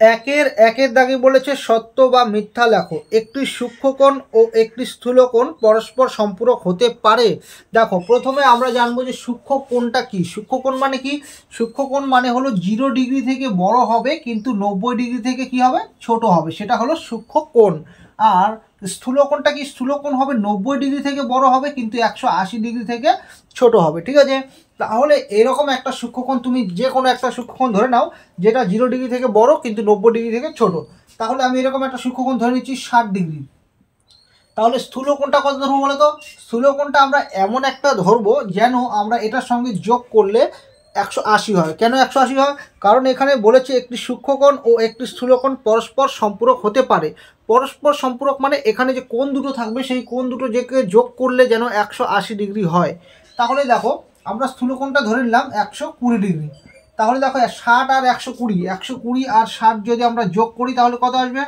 একের একের দাগে বলেছে সত্য বা মিথ্যা লেখো। একটি সূক্ষ্মকোণ ও একটি স্থূলকোণ পরস্পর সম্পূরক হতে পারে। দেখো প্রথমে আমরা জানবো যে সূক্ষ্মকোণটা কি। সূক্ষ্মকোণ মানে কি? সূক্ষ্মকোণ মানে হলো 0 ডিগ্রি থেকে বড় হবে কিন্তু 90 ডিগ্রি থেকে কি হবে, ছোট হবে, সেটা হলো সূক্ষ্মকোণ। আর স্থূলকোণটা কি? স্থূলকোণ হবে 90 ডিগ্রি থেকে বড় হবে কিন্তু 180 ডিগ্রি থেকে ছোট হবে। ঠিক আছে, তাহলে এরকম একটা সূক্ষ্মকোণ তুমি যে কোনো একটা সূক্ষ্মকোণ ধরে নাও যেটা 0 ডিগ্রি থেকে বড় কিন্তু 90 ডিগ্রি থেকে ছোট। তাহলে আমি এরকম একটা সূক্ষ্মকোণ ধরে নিচ্ছি 60 ডিগ্রি। তাহলে স্থূলকোণটা কত ধরবো বলো তো? স্থূলকোণটা আমরা এমন একটা ধরবো যেন আমরা এটার সঙ্গে যোগ করলে 180 হয়। কেন 180 হয়? কারণ এখানে বলেছে একটি সূক্ষ্মকোণ ও একটি স্থূলকোণ পরস্পর সম্পূরক হতে পারে। পরস্পর সম্পূরক মানে এখানে যে কোণ দুটো থাকবে সেই কোণ দুটো যেকে যোগ করলে যেন 180 ডিগ্রি হয়। তাহলে দেখো আমরা স্থূলকোণটা ধরে নিলাম 120 ডিগ্রি। তাহলে দেখো 60 আর 120, 120 আর 60 যদি আমরা যোগ করি তাহলে কত আসবে?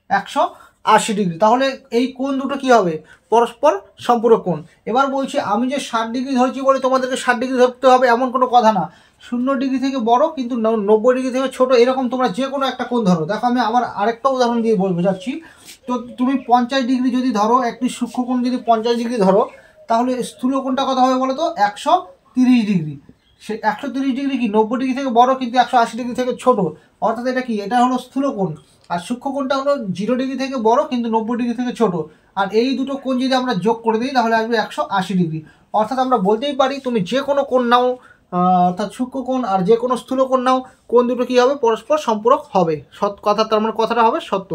180 ডিগ্রি। তাহলে এই কোণ দুটো কি হবে? পরস্পর সম্পূরক কোণ। এবার বলছি আমি যে 60 ডিগ্রি ধরছি বলে তোমাদেরকে 60 ডিগ্রি ধরতে হবে এমন কোনো কথা না। 0 ডিগ্রি থেকে বড় কিন্তু 90 ডিগ্রি থেকে ছোট, এরকম তোমরা যে কোনো একটা কোণ ধরো। দেখো আমি আবার আরেকটা উদাহরণ দিয়ে বোঝাচ্ছি। তো তুমি 50 ডিগ্রি যদি ধরো, একটি সূক্ষ্মকোণ যদি 50 ডিগ্রি ধরো, তাহলে স্থূলকোণটা কত হবে বলো তো? 130 ডিগ্রি। সে 130 ডিগ্রি কি 90 ডিগ্রি থেকে বড় কিন্তু 180 ডিগ্রি থেকে ছোট, অর্থাৎ এটা কি? এটা হলো স্থূলকোণ। আর সূক্ষ্মকোণটা হলো 0 ডিগ্রি থেকে বড় কিন্তু 90 ডিগ্রি থেকে ছোট। আর এই দুটো কোণ যদি আমরা যোগ করে দিই তাহলে আসবে 180 ডিগ্রি। অর্থাৎ আমরা বলতেই পারি তুমি যে কোনো কোণ নাও, অর্থাৎ সূক্ষ্মকোণ আর যে কোনো স্থূলকোণ নাও, কোণ দুটো কি হবে? পরস্পর সম্পূরক হবে। সৎ কথা, তার মানে কথাটা হবে সত্য।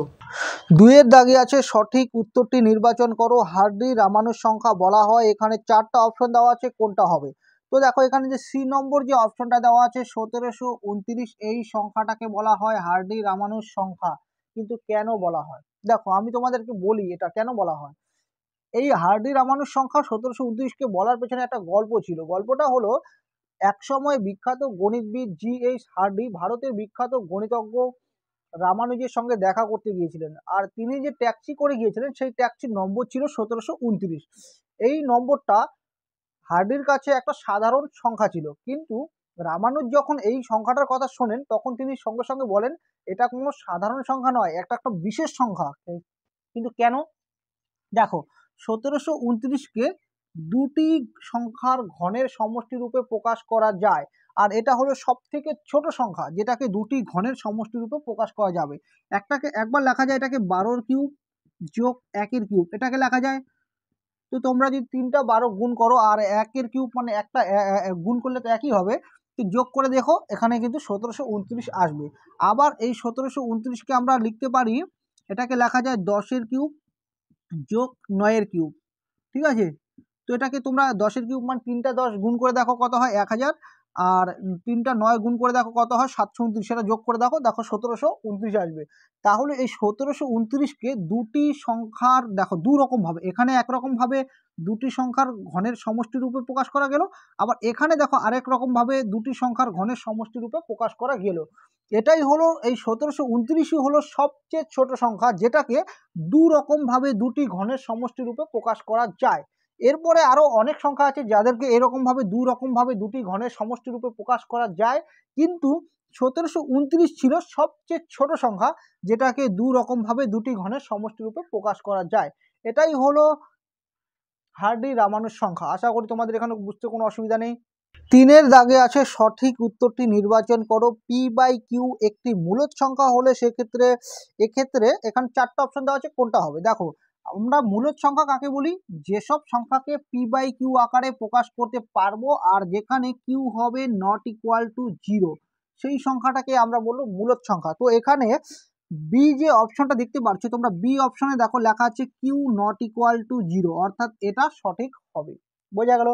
দুইয়ের দাগে আছে সঠিক উত্তরটি নির্বাচন করো। হার্ডি রামানুজ সংখ্যা বলা হয়। এখানে 4টা অপশন দেওয়া আছে, কোনটা হবে? তো দেখো এখানে যে সি নম্বর যে অপশনটা দেওয়া আছে 1729, এই সংখ্যাটাকে বলা হয় হার্ডি রামানুজ সংখ্যা। কিন্তু কেন বলা হয়? দেখো আমি তোমাদেরকে বলি এটা কেন বলা হয়। এই হার্ডি রামানুজ সংখ্যা 1729কে বলার পেছনে একটা গল্প ছিল। গল্পটা হলো, একসময় বিখ্যাত গণিতবিদ G.H. হার্ডি ভারতের বিখ্যাত গণিতজ্ঞ রামানুজের সঙ্গে দেখা করতে গিয়েছিলেন। আর তিনি যে ট্যাক্সি করে গিয়েছিলেন সেই ট্যাক্সির নম্বর ছিল 1729। এই নম্বরটা হার্ডির কাছে একটা সাধারণ সংখ্যা ছিল, কিন্তু রামানুজ যখন এই সংখ্যাটার কথা শোনেন তখন তিনি সঙ্গে সঙ্গে বলেন এটা কোনো সাধারণ সংখ্যা নয়, একটা বিশেষ সংখ্যা। কিন্তু কেন? দেখো 1729কে দুটি সংখ্যার ঘনের সমষ্টি রূপে প্রকাশ করা যায়। আর এটা হলো সব থেকে ছোট সংখ্যা যেটাকে দুটি ঘনের সমষ্টি রূপে প্রকাশ করা যাবে। একটাকে একবার লেখা যায় এটাকে 12 কিউব যোগ 1 কিউব, এটাকে লেখা যায়। তো তোমরা যদি 3টা 12 গুণ করো আর 1 কিউব মানে একটা গুণ করলে তো একই হবে, তো যোগ করে দেখো এখানে কিন্তু 1729 আসবে। আবার এই 1729কে আমরা লিখতে পারি, এটাকে লেখা যায় 10 কিউব যোগ 9 কিউব। ঠিক আছে, তো এটাকে তোমরা 10 কিউব মানে 3টা 10 গুণ করে দেখো কত হয়? 1000। আর 3টা 9 গুণ করে দেখো কত হয়? 729। সেটা যোগ করে দেখো, দেখো 1729 আসবে। তাহলে এই 1729কে দুটি সংখ্যার, দেখো দু রকম ভাবে, এখানে একরকম ভাবে দুটি সংখ্যার ঘনের সমষ্টি রূপে প্রকাশ করা গেল, আবার এখানে দেখো আরেক রকম ভাবে দুটি সংখ্যার ঘনের সমষ্টি রূপে প্রকাশ করা গেল। এটাই হলো এই 1729ই হলো সবচেয়ে ছোট সংখ্যা যেটাকে দু রকম ভাবে দুটি ঘনের সমষ্টি রূপে প্রকাশ করা যায়। এরপরে আরো অনেক সংখ্যা আছে যাদেরকে এরকম ভাবে দু রকম ভাবে দুটি ঘনের সমষ্টি রূপে প্রকাশ করা যায়, কিন্তু 1729 ছিল সবচেয়ে ছোট সংখ্যা যেটাকে দু রকম ভাবে দুটি ঘনের সমষ্টি রূপে প্রকাশ করা যায়। এটাই হলো হার্ডি রামানুজ সংখ্যা। আশা করি তোমাদের এখানে বুঝতে কোনো অসুবিধা নেই। 3-এর দাগে আছে সঠিক উত্তরটি নির্বাচন করো। P/Q একটি মূলদ সংখ্যা হলে সেক্ষেত্রে এক্ষেত্রে এখানে 4টা অপশন দেওয়া আছে, কোনটা হবে? দেখো আমরা মূলদ সংখ্যা কাকে বলি? যেসব সংখ্যাকে P/Q আকারে প্রকাশ করতে পারবো আর যেখানে Q হবে নট ইকুয়াল টু 0, সেই সংখ্যাটাকে আমরা বলবো মূলদ সংখ্যা। তো এখানে বি যে অপশনটা দেখতে পাচ্ছ তোমরা, বি অপশনে দেখো লেখা আছে Q নট ইকুয়াল টু 0, অর্থাৎ এটা সঠিক হবে। বোঝা গেল?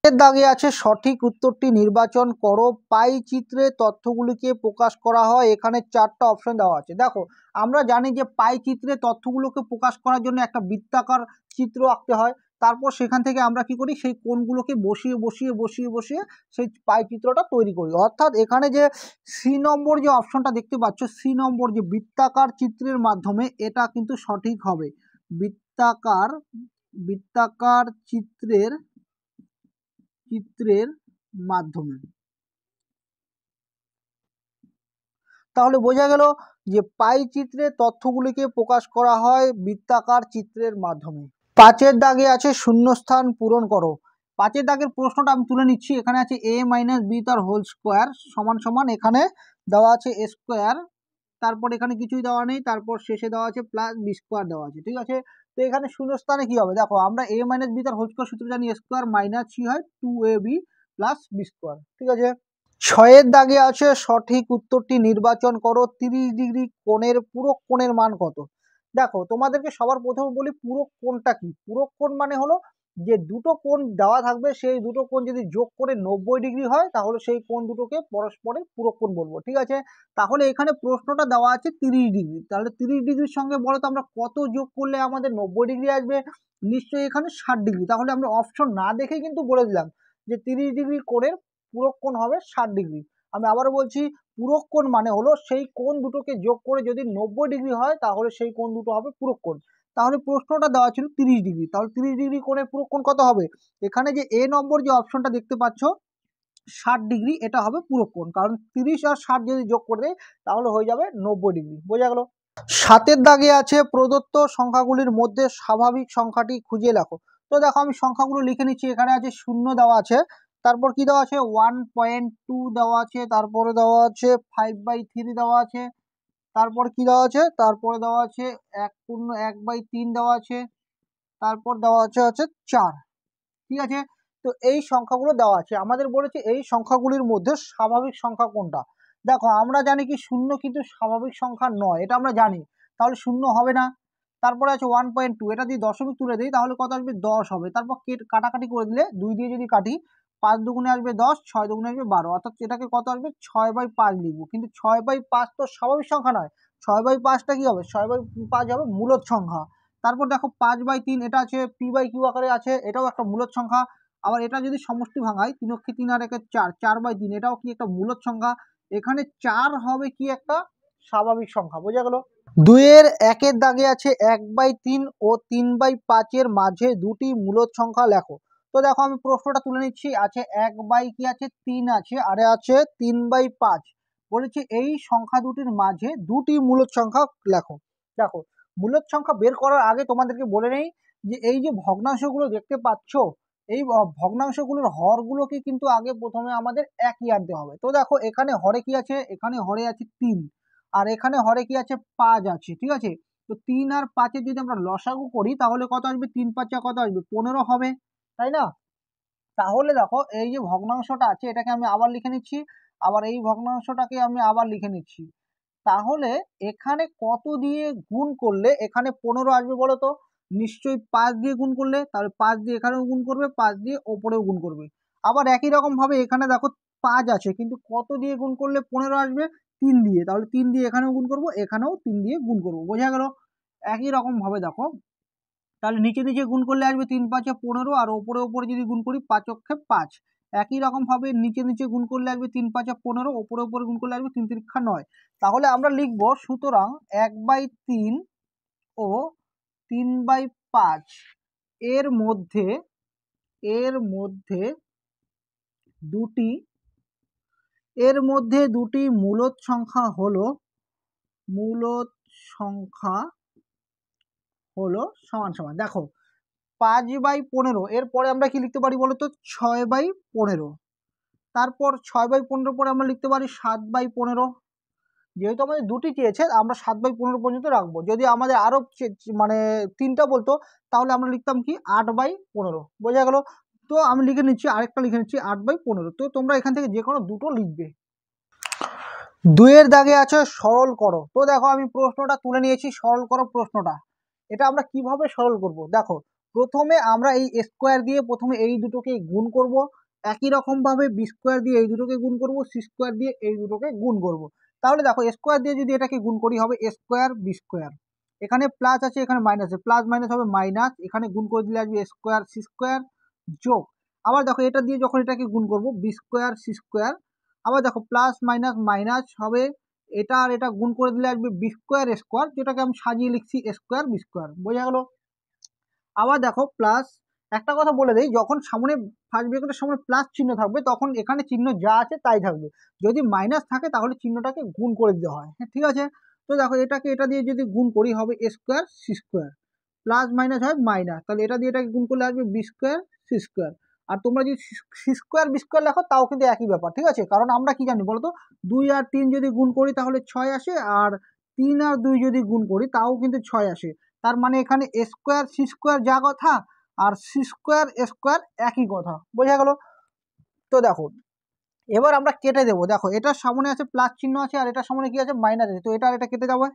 এর দাগে আছে সঠিক উত্তরটি নির্বাচন করো। পাই চিত্রে তথ্যগুলিকে প্রকাশ করা হয়। এখানে 4টা অপশন দেওয়া আছে। দেখো আমরা জানি যে পাই চিত্রে তথ্যগুলোকে প্রকাশ করার জন্য একটা বৃত্তাকার চিত্র আঁকতে হয়, তারপর সেখান থেকে আমরা কি করি, সেই কোণগুলোকে বসিয়ে বসিয়ে বসিয়ে বসিয়ে সেই পাই চিত্রটা তৈরি করি। অর্থাৎ এখানে যে সি নম্বর যে অপশনটা দেখতে পাচ্ছ, সি নম্বর যে বৃত্তাকার চিত্রের মাধ্যমে, এটা কিন্তু সঠিক হবে। বৃত্তাকার বৃত্তাকার চিত্রের মাধ্যমে। তাহলে বোঝা গেল যে পাই চিত্রে তথ্যগুলিকে প্রকাশ করা হয় বৃত্তাকার চিত্রের মাধ্যমে। 5 দাগে আছে শূন্যস্থান পূরণ করো। 5 দাগের প্রশ্নটা আমি তুলে নিচ্ছি। এখানে আছে a মাইনাস বি তার হোল স্কোয়ার সমান সমান এখানে দেওয়া আছে a স্কোয়ার, তারপর এখানে কিছুই দেওয়া নেই, তারপর শেষে দেওয়া আছে প্লাস বি স্কোয়ার দেওয়া আছে। ঠিক আছে, তো এখানে শূন্যস্থানে কি হবে দেখো, আমরা a মাইনাস বি তার হোল স্কোয়ার সূত্র জানি a স্কোয়ার মাইনাস কি হয় 2ab প্লাস বি স্কোয়ার। ঠিক আছে, 6 দাগে আছে সঠিক উত্তরটি নির্বাচন করো। 30 ডিগ্রি কোণের পূরক কোণের মান কত? দেখো তোমাদেরকে সবার প্রথমে বলি পূরক কোণটা কি। পূরক কোণ মানে হলো যে দুটো কোণ দেওয়া থাকবে, সেই দুটো কোণ যদি যোগ করে 90 ডিগ্রি হয় তাহলে সেই কোণ দুটোকে পরস্পরের পূরক কোণ বলবো। ঠিক আছে, তাহলে এখানে প্রশ্নটা দেওয়া আছে 30 ডিগ্রি, তাহলে 30 ডিগ্রির সঙ্গে বলো তো আমরা কত যোগ করলে আমাদের 90 ডিগ্রি আসবে? নিশ্চয়ই এখানে 60 ডিগ্রি। তাহলে আমরা অপশন না দেখেই কিন্তু বলে দিলাম যে 30 ডিগ্রি কোণের পূরক কোণ হবে 60 ডিগ্রি। আমি আবারও বলছি, পূরক কোণ মানে হলো সেই কোণ দুটোকে যোগ করে যদি 90 ডিগ্রি হয় তাহলে সেই কোণ দুটো হবে পূরক কোণ। তাহলে প্রশ্নটা দেওয়া ছিল 30 ডিগ্রি, তাহলে 30 ডিগ্রি কোণের পূরক কোণ কত হবে? এখানে যে এ নম্বর যে অপশনটা দেখতে পাচ্ছ 60 ডিগ্রি, এটা হবে পূরক কোণ, কারণ 30 আর 60 যদি যোগ করে দেয় তাহলে হয়ে যাবে 90 ডিগ্রি। বোঝা গেল? 7 দাগে আছে প্রদত্ত সংখ্যাগুলির মধ্যে স্বাভাবিক সংখ্যাটি খুঁজে লেখো। তো দেখো আমি সংখ্যাগুলো লিখে নিচ্ছি। এখানে আছে 0 দেওয়া আছে, তারপর কি দেওয়া আছে 1.2 দেওয়া আছে, তারপরে দেওয়া আছে 5/3 দেওয়া আছে, তারপর কি দেওয়া আছে, তারপরে দেওয়া আছে 1/3 দেওয়া আছে, তারপর দেওয়া আছে 4। ঠিক আছে, তো এই সংখ্যাগুলো দেওয়া আছে। আমাদের বলেছে এই সংখ্যাগুলির মধ্যে স্বাভাবিক সংখ্যা কোনটা। দেখো আমরা জানি কি 0 কিন্তু স্বাভাবিক সংখ্যা নয়, এটা আমরা জানি, তাহলে 0 হবে না। তারপরে আছে 1.2, এটা দিয়ে দশমিক তুলে দিই তাহলে কত আসবে 10 হবে। তারপর কাটাকাটি করে দিলে 2 দিয়ে যদি কাটি 5 দুগুণে আসবে 10, 6 দুগুণে আসবে 12, অর্থাৎ এটাকে কত আসবে 6/5 লিখবো। কিন্তু 6/5 তো স্বাভাবিক সংখ্যা নয়, 6/5টা কি হবে, 6/5 হবে মূলদ সংখ্যা। তারপর দেখো 5/3, এটা আছে p/q আকারে আছে, এটাও একটা মূলদ সংখ্যা। আবার এটা যদি সমষ্টি ভাঙাই 3 অক্ষে 3 আর 1 4, 4/3, এটাও কি একটা মূলদ সংখ্যা। এখানে 4 হবে কি একটা স্বাভাবিক সংখ্যা। বোঝা গেল? 2-1 দাগে আছে 1/3 ও 3/5 এর মাঝে দুটি মূলদ সংখ্যা লেখো। তো দেখো আমি প্রশ্নটা তুলে নিচ্ছি। আছে 1/3 আছে, আর আছে 3/5। বলেছি এই সংখ্যা দুটির মাঝে দুটি মূলদ সংখ্যা লেখো। দেখো মূলদ সংখ্যা বের করার আগে তোমাদেরকে বলে নেই যে এই যে ভগ্নাংশগুলো দেখতে পাচ্ছ, এই ভগ্নাংশগুলোর হরগুলোকে কিন্তু আগে প্রথমে আমাদের একই আনতে হবে। তো দেখো এখানে হরে কি আছে, এখানে হরে আছে 3, আর এখানে হরে কি আছে 5 আছে। ঠিক আছে, তো 3 আর 5 যদি আমরা লসাগু করি তাহলে কত আসবে, 3×5 কত আসবে 15 হবে, তাই না? তাহলে দেখো এই যে ভগ্নাংশটা আছে এটাকে আমি আবার লিখে নিচ্ছি, আবার এই ভগ্নাংশটাকে আমি আবার লিখে নিচ্ছি। তাহলে এখানে কত দিয়ে গুণ করলে এখানে 15 আসবে বলো তো? নিশ্চয়ই 5 দিয়ে গুণ করলে, তাহলে 5 দিয়ে এখানেও গুণ করবে, 5 দিয়ে ওপরেও গুণ করবে। আবার একই রকম ভাবে এখানে দেখো 5 আছে, কিন্তু কত দিয়ে গুণ করলে 15 আসবে, 3 দিয়ে, তাহলে 3 দিয়ে এখানেও গুণ করব, এখানেও 3 দিয়ে গুণ করব। বোঝা গেল? একই রকম ভাবে দেখো, তাহলে নিচে নিচে গুণ করলে আসবে 3×5 15, আর ওপরে ওপরে যদি গুণ করি 5×5 5। একই রকম ভাবে নিচে নিচে গুণ করলে আসবে 3×5 15, ওপরে ওপরে গুণ করলে আসবে 3×3 9। তাহলে আমরা লিখব সুতরাং 1/3 ও 3/5 এর মধ্যে দুটি মূলদ সংখ্যা হলো সমান সমান। দেখো 5/15, এরপরে আমরা কি লিখতে পারি বলতো 6/15, তারপর 6/15 পরে আমরা লিখতে পারি 7/15। যেহেতু আমাদের দুটি চেয়েছে আমরা 7/15 পর্যন্ত রাখবো। যদি আমাদের আরো মানে 3টা বলতো তাহলে আমরা লিখতাম কি 8/15। বোঝা গেল? তো আমি লিখে নিচ্ছি, আরেকটা লিখে নিচ্ছি 8/15। তো তোমরা এখান থেকে যে কোনো দুটো লিখবে। 2 দাগে আছে সরল করো। তো দেখো আমি প্রশ্নটা তুলে নিয়েছি, সরল করো প্রশ্নটা। এটা আমরা কিভাবে সরল করব? দেখো প্রথমে আমরা এই স্কোয়ার দিয়ে প্রথমে এই দুটোকে গুণ করব, একই রকম ভাবে বি স্কোয়ার দিয়ে এই দুটোকে গুণ করব, সি স্কোয়ার দিয়ে এই দুটোকে গুণ করব। তাহলে দেখো স্কোয়ার দিয়ে যদি এটাকে গুণ করি হবে এ স্কোয়ার বি স্কোয়ার, এখানে প্লাস আছে এখানে মাইনাস আছে, প্লাস মাইনাস হবে মাইনাস, এখানে গুণ করে দিলে আসবে স্কোয়ার সি স্কোয়ার যোগ। আবার দেখো এটা দিয়ে যখন এটাকে গুণ করব বি স্কোয়ার সি স্কোয়ার, আবার দেখো প্লাস মাইনাস মাইনাস হবে, এটা আর এটা গুণ করে দিলে আসবে বি স্কোয়ার স্কোয়ার, যেটাকে আমি সাজিয়ে লিখছি স্কোয়ার বি স্কোয়ার। বোঝা গেল? আবার দেখো প্লাস একটা কথা বলে দেই, যখন সামনে ফার্স্ট ব্র্যাকেটের সামনে প্লাস চিহ্ন থাকবে তখন এখানে চিহ্ন যা আছে তাই থাকবে, যদি মাইনাস থাকে তাহলে চিহ্নটাকে গুণ করে দিতে হয়। হ্যাঁ ঠিক আছে, তো দেখো এটাকে এটা দিয়ে যদি গুণ করি হবে A square C square, plus minus হয় মাইনাস, তাহলে এটা দিয়ে এটাকে গুণ করলে আসবে বি স্কোয়ার সি স্কোয়ার। আর তোমরা যদি সি স্কোয়ার বি স্কোয়ার লেখো তাও কিন্তু একই ব্যাপার, ঠিক আছে, কারণ আমরা কি জানি বলতো, 2 আর 3 যদি গুণ করি তাহলে 6 আসে, আর 3 আর 2 যদি গুণ করি তাও কিন্তু 6 আসে। তার মানে এখানে এ স্কোয়ার সি স্কোয়ার যা কথা আর সি স্কোয়ার এ স্কোয়ার একই কথা, বোঝা গেল। তো দেখো এবার আমরা কেটে দেবো, দেখো এটার সামনে আছে প্লাস চিহ্ন আছে আর এটার সামনে কি আছে মাইনাস আছে, তো এটা আর এটা কেটে যাবে।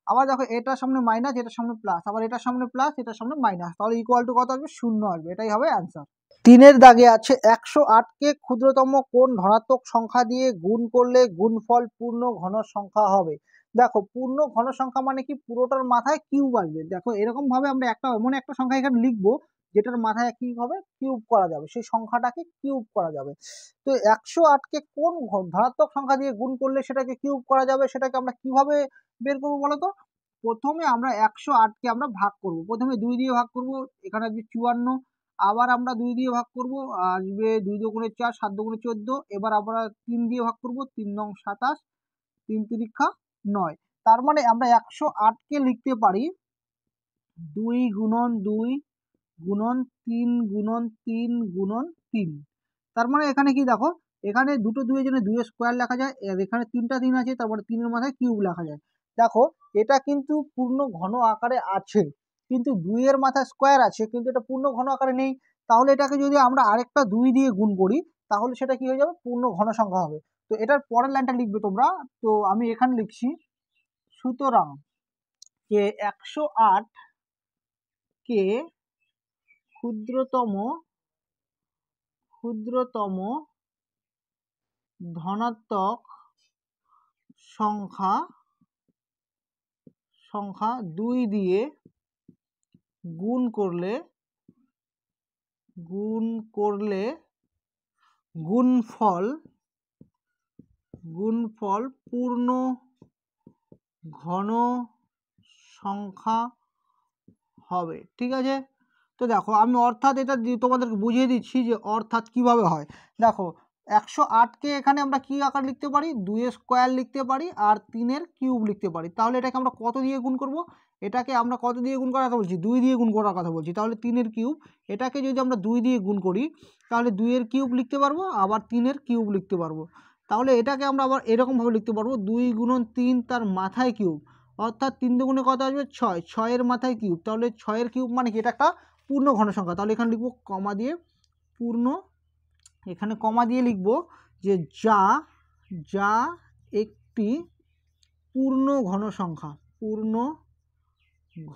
আবার দেখো এটার সামনে মাইনাস এটার সামনে প্লাস, আবার এটার সামনে প্লাস এটার সামনে মাইনাস, তাহলে ইকুয়াল টু কত আসবে, 0 আসবে, এটাই হবে অ্যান্সার। 3-এর দাগে আছে 108কে ক্ষুদ্রতম কোন ধনাত্মক সংখ্যা দিয়ে গুণ করলে গুণফল পূর্ণ ঘন সংখ্যা হবে। দেখো পূর্ণ ঘন সংখ্যা মানে কি, পুরোটার মাথায় কিউব আসবে। দেখো এরকম ভাবে আমরা এমন একটা সংখ্যা এখানে লিখবো যেটার মাথায় কি হবে, কিউব করা যাবে, সেই সংখ্যাটাকে কিউব করা যাবে। তো 108কে কোন ধনাত্মক সংখ্যা দিয়ে গুণ করলে সেটাকে কিউব করা যাবে, সেটাকে আমরা কিভাবে বের করবো বলতো। প্রথমে আমরা 108কে আমরা ভাগ করব, প্রথমে 2 দিয়ে ভাগ করব, এখানে আসবে 54, আবার আমরা 2 দিয়ে ভাগ করব, আসবে 2 দুগুণে 4 7 দুগুণে 14, এবার আমরা 3 দিয়ে ভাগ করব, 3 নং 27, 3 তিরিক্ষা 9। তার মানে আমরা 108কে লিখতে পারি 2 গুণন 2 গুণন 3 গুণন 3 গুণন 3। তার মানে এখানে কি দেখো, এখানে দুটো 2 এর জন্য 2 এর স্কোয়ার লেখা যায়, আর এখানে 3টা 3 আছে, তারপরে 3 এর মাথায় কিউব লেখা যায়। দেখো এটা কিন্তু পূর্ণ ঘন আকারে আছে, কিন্তু 2 এর মাথায় স্কোয়ার আছে, কিন্তু এটা পূর্ণ ঘন আকারে নেই। তাহলে এটাকে যদি আমরা আরেকটা 2 দিয়ে গুণ করি তাহলে সেটা কি হয়ে যাবে, পূর্ণ ঘন সংখ্যা হবে। তো এটার পরের লাইনটা লিখবে তোমরা, তো আমি এখানে লিখছি, সুতরাং যে 108 কে ক্ষুদ্রতম ধনাত্মক সংখ্যা 2 দিয়ে গুণ করলে গুণফল পূর্ণ ঘন সংখ্যা হবে, ঠিক আছে। তো দেখো আমি অর্থাৎ এটা তোমাদেরকে বুঝিয়ে দিচ্ছি যে অর্থাৎ কিভাবে হয়। দেখো 108কে এখানে আমরা কি আকার লিখতে পারি, 2 এর স্কোয়ার লিখতে পারি আর 3 এর কিউব লিখতে পারি। তাহলে এটাকে আমরা কত দিয়ে গুণ করব, এটাকে আমরা কত দিয়ে গুণ করার কথা বলছি, 2 দিয়ে গুণ করার কথা বলছি। তাহলে 3 এর কিউব, এটাকে যদি আমরা 2 দিয়ে গুণ করি তাহলে 2 এর কিউব লিখতে পারবো, আবার 3 এর কিউব লিখতে পারবো। তাহলে এটাকে আমরা আবার এরকমভাবে লিখতে পারবো, 2 গুণন 3 তার মাথায় কিউব, অর্থাৎ 3 দুগুণে কত আসবে 6, 6 এর মাথায় কিউব, তাহলে 6 এর কিউব মানে কি, এটা একটা পূর্ণ ঘন সংখ্যা। তাহলে এখানে লিখবো কমা দিয়ে পূর্ণ, এখানে কমা দিয়ে লিখবো যে যা একটি পূর্ণ ঘন সংখ্যা, পূর্ণ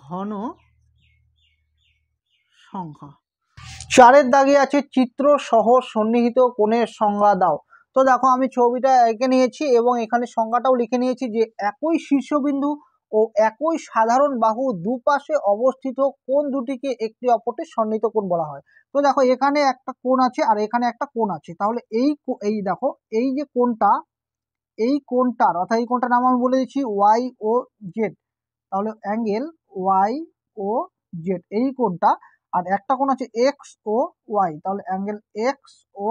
ঘন সংখ্যা। 4-এর দাগে আছে চিত্র সহ সন্নিহিত কোণের সংজ্ঞা দাও। তো দেখো আমি ছবিটা এঁকে নিয়েছি এবং এখানে সংজ্ঞাটাও লিখে নিয়েছি যে একই শীর্ষবিন্দু ও একই সাধারণ বাহু দুপাশে অবস্থিত কোণ দুটিকে একটি অপরটির সন্নিহিত কোণ বলা হয়। তো দেখো এখানে একটা কোণ আছে আর এখানে একটা কোণ আছে, তাহলে এই দেখো এই যে কোণটা, এই কোণটার অর্থাৎ এই কোণটার নাম আমি বলে দিচ্ছি ওয়াই ও জেড, তাহলে অ্যাঙ্গেল ওয়াই ও জেড এই কোণটা, আর একটা কোণ আছে এক্স ও ওয়াই, তাহলে অ্যাঙ্গেল এক্স ও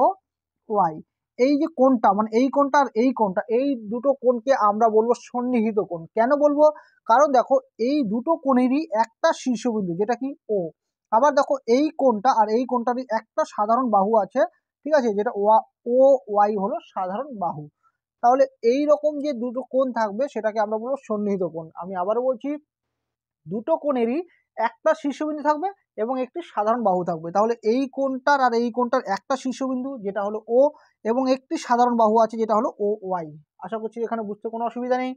ওয়াই। এই যে কোণটা মানে এই কোণটা আর এই কোণটা, এই দুটো কোণকে আমরা বলবো সন্নিহিত কোণ। কেন বলবো, কারণ দেখো এই দুটো কোণেরই একটা শীর্ষবিন্দু যেটা কি ও, আবার দেখো এই কোণটা আর এই কোণটারই একটা সাধারণ বাহু আছে, ঠিক আছে, যেটা ও ওয়াই হলো সাধারণ বাহু। তাহলে এই রকম যে দুটো কোণ থাকবে সেটাকে আমরা বলবো সন্নিহিত কোণ। আমি আবারও বলছি, দুটো কোণেরই একটা শীর্ষবিন্দু থাকবে এবং একটি সাধারণ বাহু থাকবে। তাহলে এই কোণটার আর এই কোণটার একটা শীর্ষবিন্দু যেটা হলো ও এবং একটি সাধারণ বাহু আছে যেটা হলো ও ওয়াই। আশা করছি এখানে বুঝতে কোনো অসুবিধা নেই।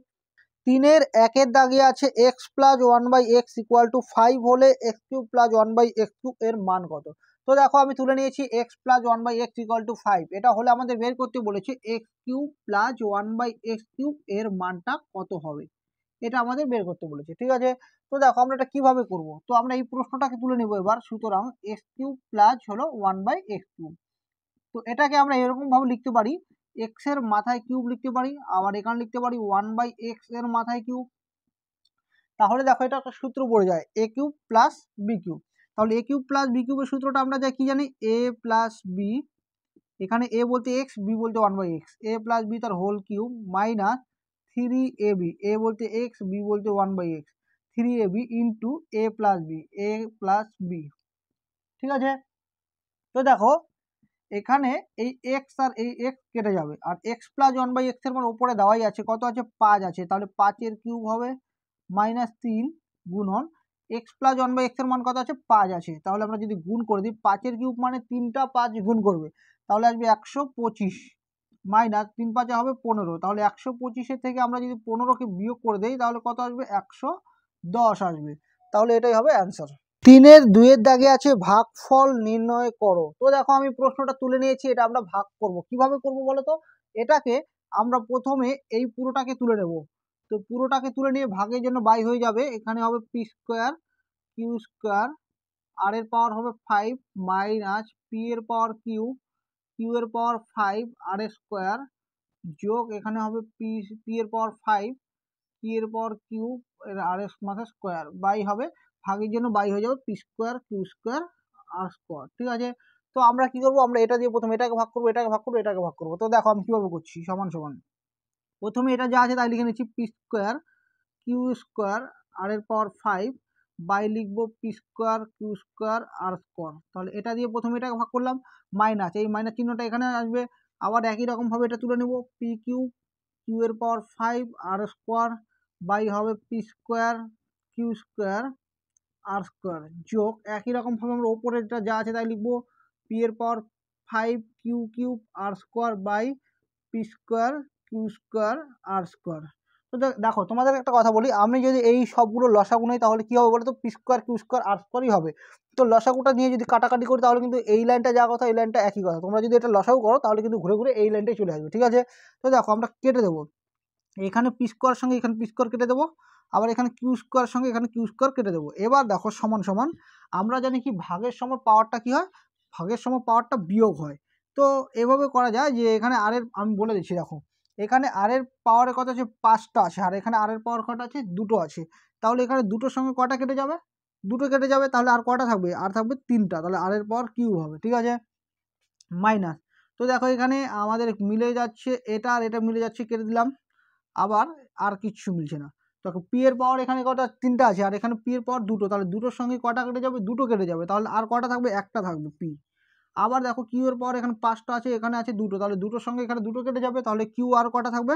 3-এর 1-এর দাগে আছে x plus 1/x equal to 5 হলে এক্স কিউব প্লাস 1/x3 এর মান কত। তো দেখো আমি তুলে নিয়েছি x plus 1/x equal to 5, এটা হলে আমাদের বের করতে বলেছে এক্স কিউব প্লাস 1/x3 এর মানটা কত হবে, এটা আমাদের বের করতে বলেছে, ঠিক আছে। তো দেখো আমরা এটা কিভাবে করব, তো আমরা এই প্রশ্নটাকে তুলে নেব এবার। সুতরাং এক্স কিউব প্লাস হলো 1/x3, তো এটাকে আমরা এরকম ভাবে লিখতে পারি, এক্স এর মাথায় কিউব লিখতে পারি, আবার এখানে লিখতে পারি 1/x এর মাথায় কিউব। তাহলে দেখো এটা একটা সূত্র পড়ে যায় এ কিউব প্লাস বি কিউব। তাহলে এ কিউব প্লাস বি কিউবের সূত্রটা আমরা যা কি জানি, এ প্লাস বি, এখানে এ বলতে এক্স, বি বলতে 1/x, এ প্লাস বি তার হোল কিউব মাইনাস 3ab, এ বলতে এক্স, বি বলতে 1/x, 3ab ইন্টু এ প্লাস বি, এ প্লাস বি। ঠিক আছে, তো দেখো এখানে এই এক্স আর এই এক্স কেটে যাবে, আর এক্স প্লাস 1/x এর মান উপরে দেওয়াই আছে, কত আছে 5 আছে, তাহলে 5 কিউব হবে মাইনাস 3 গুণন এক্স প্লাস 1/x এর মান কত আছে 5 আছে, তাহলে আমরা যদি গুণ করে দিই 5 কিউব মানে 3টা 5 গুণ করবে, তাহলে আসবে 125 মাইনাস 3 5 হবে 15, তাহলে 125 থেকে আমরা যদি 15কে বিয়োগ করে দেই তাহলে কত আসবে 110 আসবে, তাহলে এটাই হবে অ্যান্সার। 3-এর 2-এর দাগে আছে ভাগফল নির্ণয় করো। তো দেখো আমি প্রশ্নটা তুলে নিয়েছি, এটা আমরা ভাগ করব, কিভাবে করব বলো তো, এটাকে আমরা প্রথমে এই পুরোটাকে তুলে নেব, তো পুরোটাকে তুলে নিয়ে ভাগের জন্য বাই হয়ে যাবে, এখানে হবে পি স্কোয়ার কিউ স্কোয়ার, আর এর পাওয়ার হবে 5 মাইনাস পি এর পাওয়ার কিউ, কিউ এর পাওয়ার 5 আর এর স্কোয়ার, যোগ এখানে হবে পি এর পাওয়ার 5 পি এর পাওয়ার কিউ এর আর এর মাথা স্কোয়ার, বাই হবে, ভাগের জন্য বাই হয়ে যাবে P square q square r square. ঠিক আছে, তো আমরা কি করব, আমরা এটা দিয়ে প্রথমে এটাকে ভাগ করবো, এটাকে ভাগ করবো, এটাকে ভাগ করবো। তো দেখো আমি কিভাবে করছি, সমান সমান, প্রথমে এটা যা আছে তাই লিখে নিচ্ছি, পি স্কোয়ার কিউ স্কোয়ার আর এর পাওয়ার 5 বাই লিখবো P square q square r square, তাহলে এটা দিয়ে প্রথমে এটাকে ভাগ করলাম, মাইনাস এই মাইনাস চিহ্নটা এখানে আসবে, আবার একই রকম ভাবে এটা তুলে নেব, পি কিউ কিউ এর পাওয়ার 5 আর স্কোয়ার বাই হবে P square q square r square, যোগ একই রকম ভাবে আমরা ওপরেরটা যা আছে তাই লিখবো, পি এর power 5 q cube r square by p square q square r square. তো দেখো তোমাদের একটা কথা বলি, আমি যদি এই সবগুলো লসাগু নেই তাহলে কি হবে বলো তো, পি স্কোয়ার কিউ স্কোয়ার আর স্কোয়ারই হবে, তো লসাগুটা নিয়ে যদি কাটাকাটি করি তাহলে কিন্তু এই লাইনটা যা কথা এই লাইনটা একই কথা, তোমরা যদি এটা লসাগু করো তাহলে কিন্তু ঘুরে ঘুরে এই লাইনটাই চলে আসবে। ঠিক আছে, তো দেখো আমরা কেটে দেবো, এখানে পি স্কোয়ার সঙ্গে এখানে পি স্কোয়ার কেটে দেবো, আবার এখানে কিউ স্কোয়ার সঙ্গে এখানে কিউ স্কোয়ার কেটে দেবো। এবার দেখো সমান সমান, আমরা জানি কি ভাগের সময় পাওয়ারটা কি হয়, ভাগের সময় পাওয়ারটা বিয়োগ হয়, তো এভাবে করা যায় যে এখানে আর এর আমি বলে দিচ্ছি, দেখো এখানে আর এর পাওয়ারের কথা আছে 5টা আছে, আর এখানে আর এর পাওয়ার কটা আছে 2টো আছে, তাহলে এখানে দুটোর সঙ্গে কটা কেটে যাবে, 2টো কেটে যাবে, তাহলে আর কটা থাকবে, আর থাকবে 3টা, তাহলে আর এর পাওয়ার কিউ হবে। ঠিক আছে, মাইনাস, তো দেখো এখানে আমাদের মিলে যাচ্ছে এটা আর এটা মিলে যাচ্ছে, কেটে দিলাম, আবার আর কিচ্ছু মিলছে না, দেখো পি এর পাওয়ার এখানে কটা 3টা আছে, আর এখানে পি এর পাওয়ার 2টো, তাহলে 2টোর সঙ্গে কটা কেটে যাবে, 2টো কেটে যাবে, তাহলে আর কটা থাকবে, একটা থাকবে পি। আবার দেখো কিউ এর পাওয়ার এখানে 5টা আছে, এখানে আছে 2টো, তাহলে 2টোর সঙ্গে এখানে 2টো কেটে যাবে, তাহলে কিউ আর কটা থাকবে,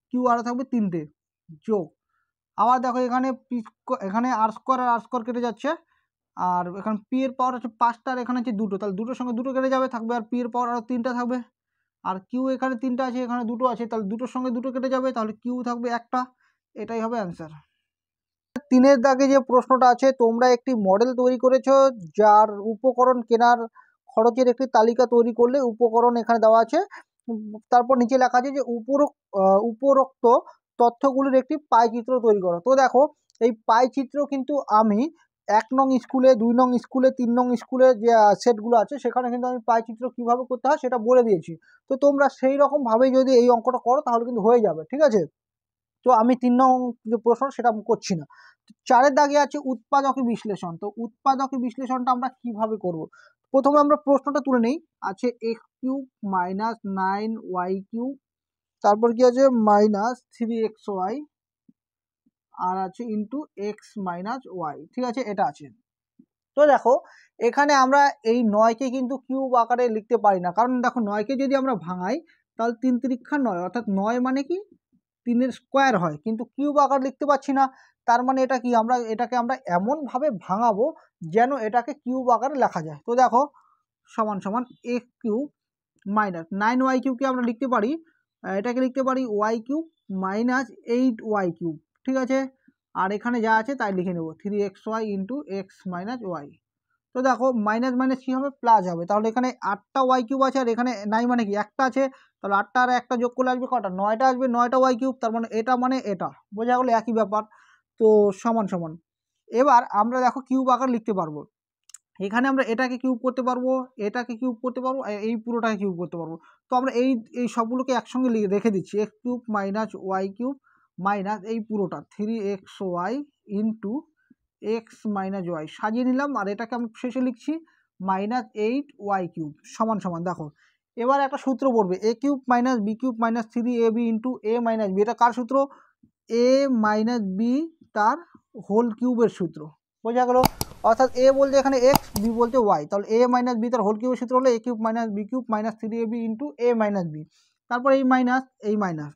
কিউ আর থাকবে 3টে, যোগ আবার দেখো এখানে পি এখানে আর স্কোয়ার আর আর স্কোয়ার কেটে যাচ্ছে, আর এখানে পি এর পাওয়ার আছে 5টা আর এখানে আছে 2টো, তাহলে 2টোর সঙ্গে 2টো কেটে যাবে, থাকবে আর পি এর পাওয়ার আরও 3টা থাকবে, আর কিউ এখানে 3টা আছে এখানে 2টো আছে, তাহলে 2টোর সঙ্গে 2টো কেটে যাবে, তাহলে কিউ থাকবে একটা, এটাই হবে অ্যান্সার। 3-এর দাগে যে প্রশ্নটা আছে, তোমরা একটি মডেল তৈরি করেছো যার উপকরণ কেনার খরচের একটি তালিকা তৈরি করলে, উপকরণ এখানে দেওয়া আছে, তারপর নিচে লেখা আছে যে উপরোক্ত তথ্যগুলির একটি পাই চিত্র তৈরি করো। তো দেখো এই পাই চিত্র কিন্তু আমি 1 নং স্কুলে, 2 নং স্কুলে, 3 নং স্কুলে যে সেটগুলো আছে সেখানে কিন্তু আমি পাই চিত্র কীভাবে করতে হয় সেটা বলে দিয়েছি, তো তোমরা সেই রকমভাবেই যদি এই অঙ্কটা করো তাহলে কিন্তু হয়ে যাবে। ঠিক আছে, তো আমি 3 নং যে প্রশ্ন সেটা করছি না। 4-এর দাগে আছে উৎপাদক বিশ্লেষণ, তো উৎপাদক বিশ্লেষণটা আমরা কিভাবে করব, প্রথমে আমরা প্রশ্নটা তুলে নেই, আছে x cube minus 9y cube, তারপর কি আছে মাইনাস 3xy আর আছে ইন্টু এক্স মাইনাস ওয়াই। ঠিক আছে, এটা আছে। তো দেখো এখানে আমরা এই 9কে কিন্তু কিউব আকারে লিখতে পারি না, কারণ দেখো 9কে যদি আমরা ভাঙাই তাহলে 3 3 9, অর্থাৎ 9 মানে কি 3-এর স্কোয়ার হয়, কিন্তু কিউব আকার লিখতে পারছি না, তার মানে এটা কি আমরা এটাকে আমরা এমনভাবে ভাঙাবো যেন এটাকে কিউব আকারে লেখা যায়। তো দেখো সমান সমান এক্স কিউব মাইনাস 9y কিউবকে আমরা লিখতে পারি, এটাকে লিখতে পারি Y cube minus 8y cube. ঠিক আছে, আর এখানে যা আছে তাই লিখে নেব 3xy into x minus Y. তো দেখো মাইনাস মাইনাস কী হবে, প্লাস হবে, তাহলে এখানে 8টা ওয়াই কিউব আছে আর এখানে 9 মানে কি একটা আছে, তাহলে 8টা আর একটা যোগ করলে আসবে কটা, 9টা আসবে, 9টা ওয়াই কিউব, তার মানে এটা বোঝা গেলো একই ব্যাপার। তো সমান সমান, এবার আমরা দেখো কিউব আকার লিখতে পারবো, এখানে আমরা এটাকে কিউব করতে পারবো, এটাকে কিউব করতে পারবো, এই পুরোটাকে কিউব করতে পারবো, তো আমরা এই সবগুলোকে একসঙ্গে রেখে দিচ্ছি, x cube minus y cube minus এই পুরোটা 3xy into x minus Y সাজিয়ে নিলাম, আর এটাকে আমি শেষে লিখছি -8y³ সমান সমান। দেখো এবার একটা সূত্র পড়বে a³ - b³ - 3ab into a minus B. এটা কার সূত্র? a মাইনাস বি তার হোল কিউবের সূত্র। বোঝা গেল? অর্থাৎ এ বলতে এখানে এক্স, বি বলতে ওয়াই, তাহলে a মাইনাস বি তার হোল কিউবের সূত্র হলো a³ - b³ - 3ab into a minus B. তারপর এই মাইনাস এই মাইনাস,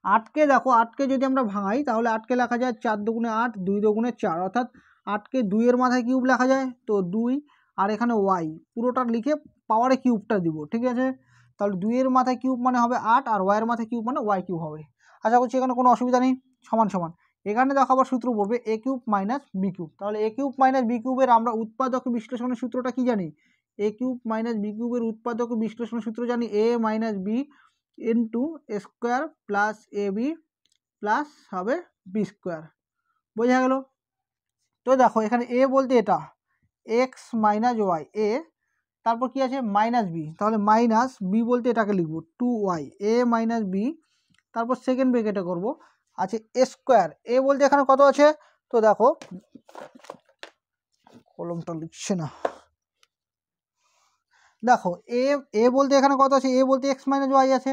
8কে দেখো 8কে যদি আমরা ভাঙাই তাহলে 8কে লেখা যায় 4 দুগুণে 8, 2 দুগুণে 4, অর্থাৎ 8কে 2 এর মাথায় কিউব লেখা যায়, তো 2 আর এখানে ওয়াই পুরোটা লিখে পাওয়ারে কিউবটা দিব, ঠিক আছে? তাহলে 2 এর মাথায় কিউব মানে হবে 8, আর ওয়াইয়ের মাথায় কিউব মানে y³ হবে। আশা করছি এখানে কোনো অসুবিধা নেই। সমান সমান এখানে দেখো আবার সূত্র পড়বে a³ - b³। তাহলে a³ - b³ আমরা উৎপাদক বিশ্লেষণের সূত্রটা কি জানি? a³ - b³ উৎপাদক বিশ্লেষণের সূত্র জানি a minus b into square plus a b plus হবে বি স্কোয়ার। বোঝা গেল? তো দেখো এখানে এ বলতে এটা এক্স মাইনাস ওয়াই এ, তারপর কি আছে মাইনাস বি, তাহলে মাইনাস বি বলতে এটাকে লিখবো 2y এ মাইনাস বি, তারপর সেকেন্ড ব্র্যাকেটে করবো আছে স্কোয়ার। এ বলতে এখানে কত আছে? তো দেখো কলমটা লিখছে না, দেখো এ বলতে এখানে কত আছে? এ বলতে এক্স মাইনাস ওয়াই আছে,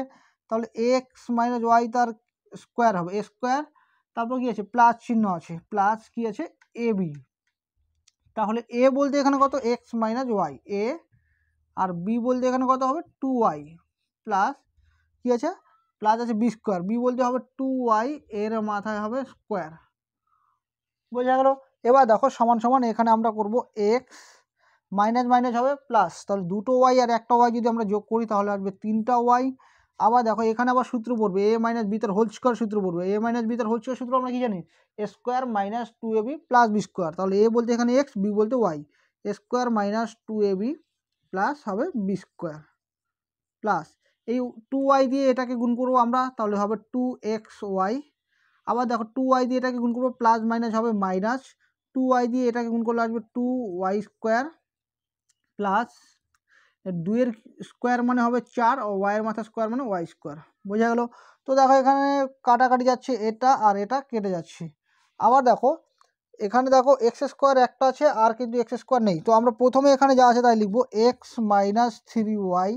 তাহলে এক্স মাইনাস ওয়াই তার স্কোয়ার হবে এ স্কোয়ার, তারপর কি আছে প্লাস চিহ্ন আছে, প্লাস কি আছে এ বি। তাহলে এ বলতে এখানে কত? X minus Y A, R B বলতে এখানে কত হবে 2y প্লাস কি আছে প্লাস আছে বি স্কোয়ার, বি বলতে হবে 2y এর মাথায় হবে স্কোয়ার। বোঝা গেল? এবার দেখো সমান সমান এখানে আমরা করব এক্স মাইনাস মাইনাস হবে প্লাস, তাহলে দুটো ওয়াই আর একটা ওয়াই যদি আমরা যোগ করি তাহলে আসবে 3টা ওয়াই। আবার দেখো এখানে আবার সূত্র পড়বে এ মাইনাস বি তার হোল স্কোয়ার সূত্র পড়বে, এ মাইনাস বি তার হোল স্কোয়ার সূত্র আমরা কি জানি? A square minus 2ab plus B square. তাহলে এ বলতে এখানে এক্স, বি বলতে Y, A square minus 2ab plus হবে বি স্কোয়ার প্লাস এই 2y দিয়ে এটাকে গুণ করবো আমরা, তাহলে হবে 2xy। আবার দেখো 2y দিয়ে এটাকে গুণ করবো, প্লাস মাইনাস হবে মাইনাস, 2y দিয়ে এটাকে গুণ করলে আসবে 2y স্কোয়ার প্লাস 2 এর স্কোয়ার মানে হবে 4, ও ওয়াইয়ের মাথা স্কোয়ার মানে ওয়াই স্কোয়ার। বোঝা গেল? তো দেখো এখানে কাটাকাটি যাচ্ছে, এটা আর এটা কেটে যাচ্ছে। আবার দেখো এখানে দেখো এক্স স্কোয়ার একটা আছে আর কিন্তু এক্স স্কোয়ার নেই, তো আমরা প্রথমে এখানে যা আছে তাই লিখবো এক্স মাইনাস 3y,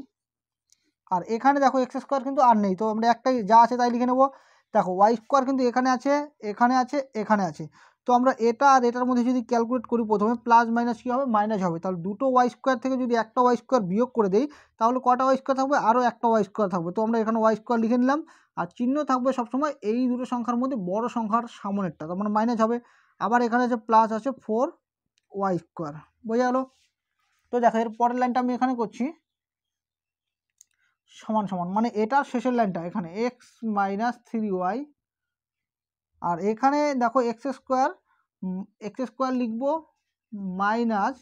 আর এখানে দেখো এক্স স্কোয়ার কিন্তু আর নেই, তো আমরা একটাই যা আছে তাই লিখে নেবো। দেখো ওয়াই স্কোয়ার কিন্তু এখানে আছে, এখানে আছে, এখানে আছে, তো আমরা এটা আর এটার মধ্যে যদি ক্যালকুলেট করি প্রথমে প্লাস মাইনাস কী হবে? মাইনাস হবে। তাহলে দুটো ওয়াই স্কোয়ার থেকে যদি একটা ওয়াই স্কোয়ার বিয়োগ করে দেই তাহলে কটা ওয়াই স্কোয়ার থাকবে? আরও একটা ওয়াই স্কোয়ার থাকবে। তো আমরা এখানে ওয়াই স্কোয়ার লিখে নিলাম, আর চিহ্ন থাকবে সবসময় এই দুটো সংখ্যার মধ্যে বড় সংখ্যার সামনেরটা, তার মানে মাইনাস হবে। আবার এখানে আছে প্লাস আছে 4y স্কোয়ার। বোঝা গেল? তো দেখো এর পরের লাইনটা আমি এখানে করছি সমান সমান, মানে এটা শেষের লাইনটা এখানে এক্স মাইনাস 3y, আর এখানে দেখো এক্স স্কোয়ার লিখবো মাইনাস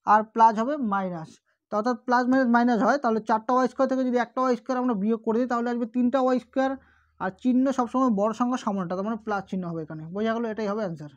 আর প্লাস হবে মাইনাস, অর্থাৎ প্লাস মাইনাস মাইনাস হয়, তাহলে 4টা ওয়াই স্কোয়ার থেকে যদি একটা ওয়াই স্কোয়ার আমরা বিয়োগ করে দিই তাহলে আসবে 3টা ওয়াই স্কোয়ার, আর চিহ্ন সবসময় বড় সংখ্যার সামনেটা, তার মানে প্লাস চিহ্ন হবে এখানে। বোঝা গেলো? এটাই হবে অ্যান্সার।